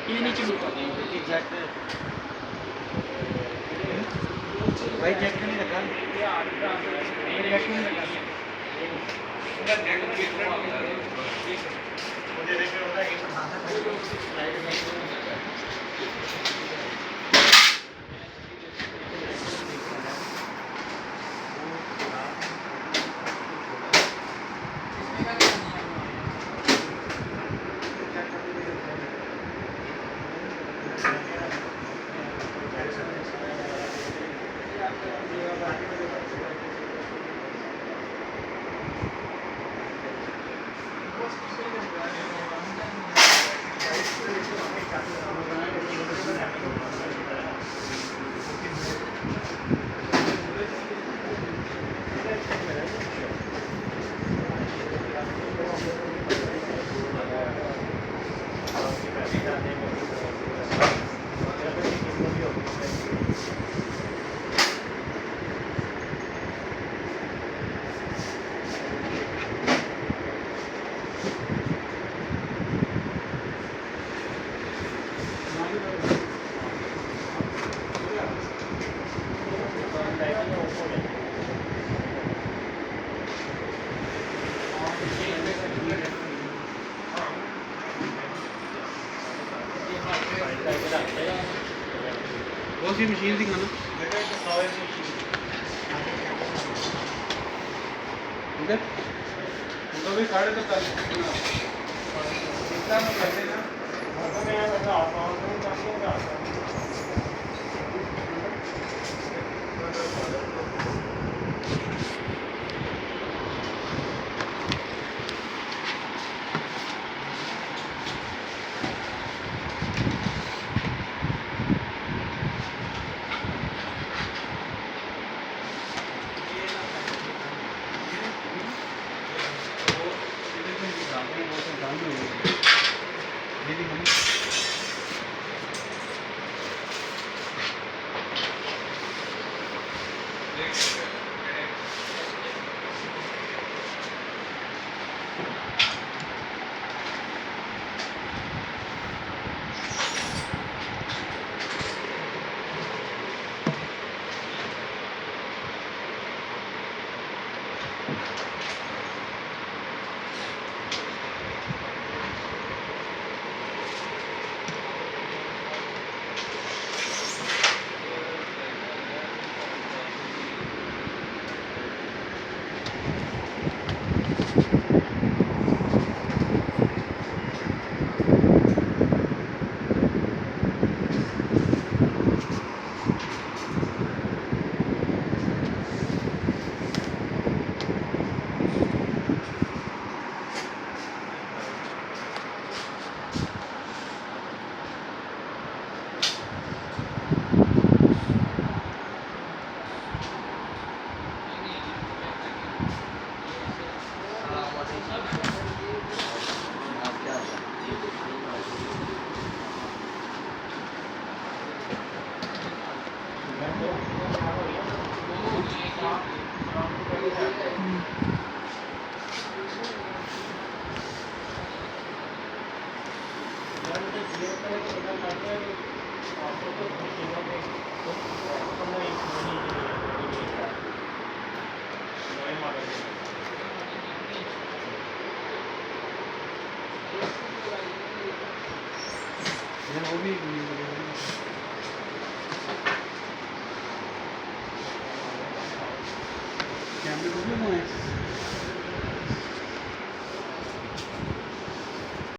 ये नीचे मिलता है देखिए जैक भाई जैक नहीं लगा जैक नहीं लगा मुझे देखिए होता है कि बहुत सी मशीन दिखाना इधर तो भी साढ़े तो कर इतना कर देना तो मैं ऐसा आता हूँ तो आता हूँ वो भी कैमरे को भी